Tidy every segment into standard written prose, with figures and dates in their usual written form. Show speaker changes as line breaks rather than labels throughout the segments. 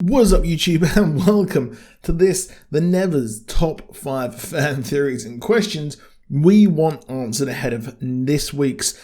What is up, YouTube, and welcome to the Never's Top 5 Fan Theories and Questions we want answered ahead of this week's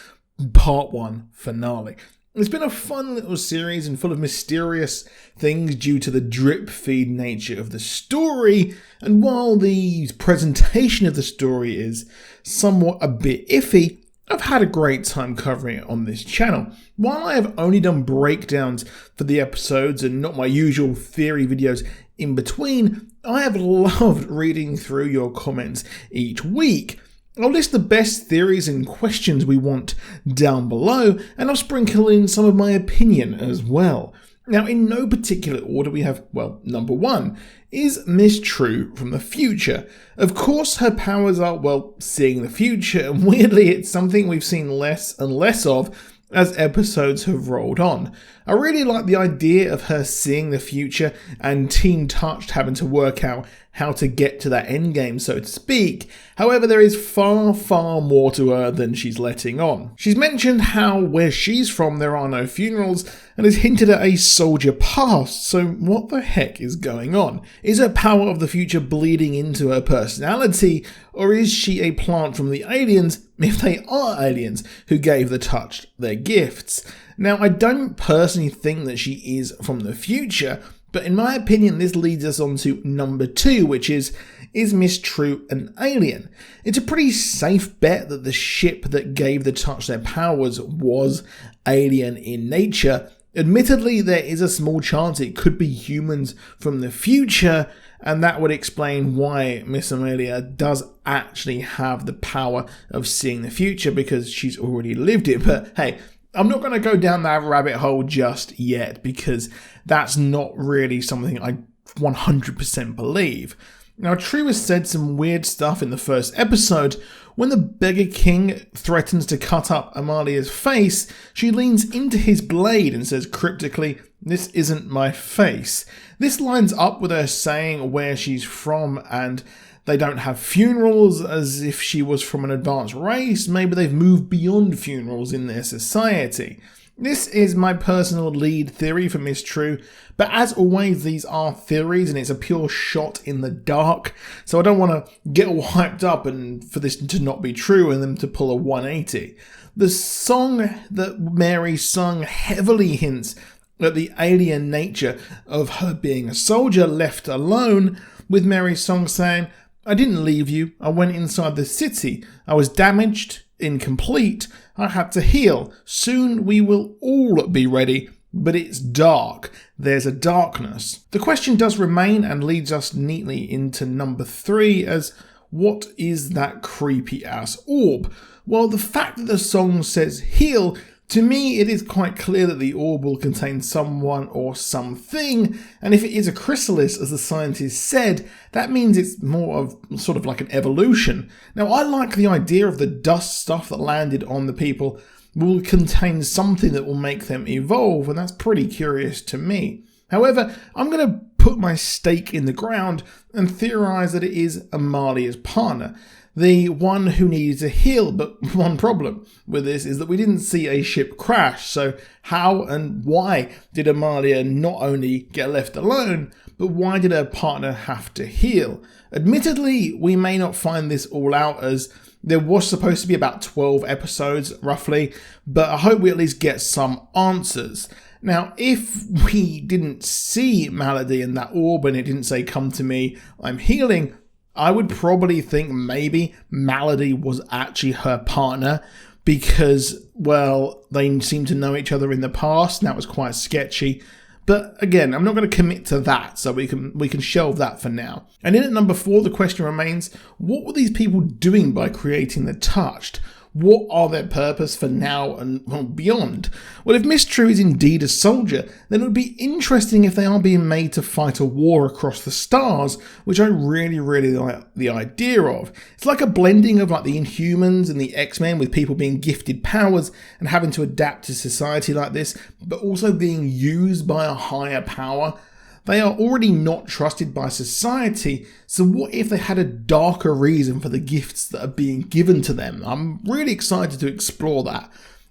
Part 1 finale. It's been a fun little series and full of mysterious things due to the drip feed nature of the story, and while the presentation of the story is somewhat a bit iffy, I've had a great time covering it on this channel. While I have only done breakdowns for the episodes and not my usual theory videos in between, I have loved reading through your comments each week. I'll list the best theories and questions we want down below, and I'll sprinkle in some of my opinion as well. Now, in no particular order, we have, number 1, is Miss True from the future? Of course, her powers are, seeing the future, and weirdly, it's something we've seen less and less of as episodes have rolled on. I really like the idea of her seeing the future and Team Touched having to work out how to get to that endgame, so to speak. However, there is far, far more to her than she's letting on. She's mentioned how where she's from there are no funerals and has hinted at a soldier past, so what the heck is going on? Is her power of the future bleeding into her personality, or is she a plant from the aliens, if they are aliens, who gave the Touched their gifts? Now, I don't personally think that she is from the future, but in my opinion, this leads us on to number 2, which is Miss True an alien? It's a pretty safe bet that the ship that gave the Touched their powers was alien in nature. Admittedly, there is a small chance it could be humans from the future, and that would explain why Miss Amelia does actually have the power of seeing the future, because she's already lived it. But hey, I'm not going to go down that rabbit hole just yet, because that's not really something I 100% believe. Now, True has said some weird stuff in the first episode. When the Beggar King threatens to cut up Amalia's face, she leans into his blade and says cryptically, "This isn't my face." This lines up with her saying where she's from and they don't have funerals, as if she was from an advanced race. Maybe they've moved beyond funerals in their society. This is my personal lead theory for Miss True, but as always, these are theories and it's a pure shot in the dark, so I don't want to get all hyped up and for this to not be true and them to pull a 180. The song that Mary sung heavily hints at the alien nature of her being a soldier left alone, with Mary's song saying, "I didn't leave you, I went inside the city, I was damaged, incomplete, I had to heal, soon we will all be ready, but it's dark, there's a darkness." The question does remain and leads us neatly into number 3 as, what is that creepy ass orb? Well, the fact that the song says heal, to me, it is quite clear that the orb will contain someone or something, and if it is a chrysalis, as the scientist said, that means it's more of sort of like an evolution. Now, I like the idea of the dust stuff that landed on the people will contain something that will make them evolve, and that's pretty curious to me. However, I'm going to put my stake in the ground and theorize that it is Amalia's partner, the one who needed to heal. But one problem with this is that we didn't see a ship crash, so how and why did Amalia not only get left alone, but why did her partner have to heal? Admittedly, we may not find this all out, as there was supposed to be about 12 episodes roughly, but I hope we at least get some answers. Now, if we didn't see Malady in that orb and it didn't say, "Come to me, I'm healing," I would probably think maybe Malady was actually her partner because, they seem to know each other in the past, and that was quite sketchy. But again, I'm not going to commit to that, so we can shelve that for now. And in at number 4, the question remains, what were these people doing by creating the Touched? What are their purpose for now and beyond? Well, if Miss True is indeed a soldier, then it would be interesting if they are being made to fight a war across the stars, which I really, really like the idea of. It's like a blending of like the Inhumans and the X-Men, with people being gifted powers and having to adapt to society like this, but also being used by a higher power. They are already not trusted by society, so what if they had a darker reason for the gifts that are being given to them? I'm really excited to explore that.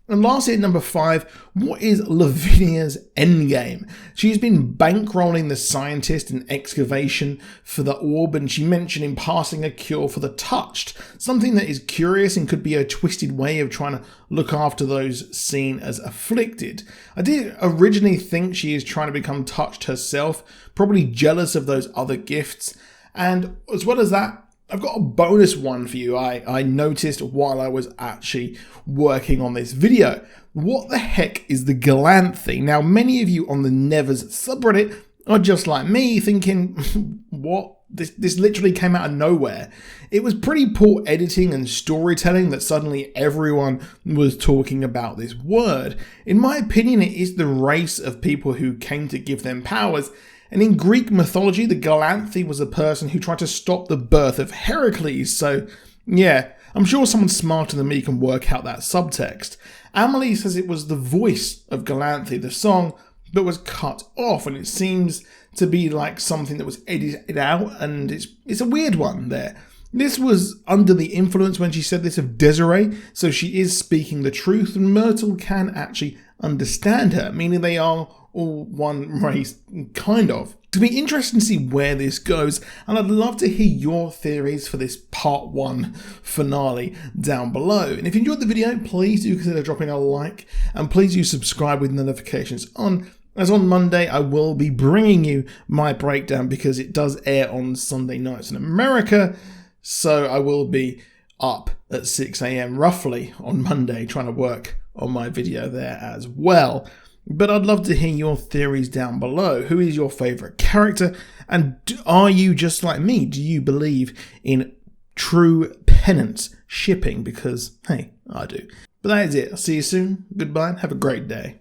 And lastly, at number 5, what is Lavinia's endgame? She's been bankrolling the scientist in excavation for the orb, and she mentioned in passing a cure for the touched, something that is curious and could be a twisted way of trying to look after those seen as afflicted. I did originally think she is trying to become touched herself, probably jealous of those other gifts, and as well as that, I've got a bonus one for you I noticed while I was actually working on this video. What the heck is the Galanthie? Now, many of you on the Nevers subreddit are just like me, thinking, what? This literally came out of nowhere. It was pretty poor editing and storytelling that suddenly everyone was talking about this word. In my opinion, it is the race of people who came to give them powers. And in Greek mythology, the Galanthie was a person who tried to stop the birth of Heracles. So, yeah, I'm sure someone smarter than me can work out that subtext. Amelie says it was the voice of Galanthie, the song, that was cut off, and it seems to be like something that was edited out, and it's a weird one there. This was under the influence when she said this of Desiree, so she is speaking the truth, and Myrtle can actually understand her, meaning they are all one race, kind of. It'll be interesting to see where this goes, and I'd love to hear your theories for this part 1 finale down below. And if you enjoyed the video, please do consider dropping a like, and please do subscribe with notifications on, as on Monday I will be bringing you my breakdown because it does air on Sunday nights in America, so I will be up at 6 AM roughly on Monday trying to work on my video there as well. But I'd love to hear your theories down below. Who is your favourite character? And are you just like me? Do you believe in true penance shipping? Because, hey, I do. But that is it. I'll see you soon. Goodbye. Have a great day.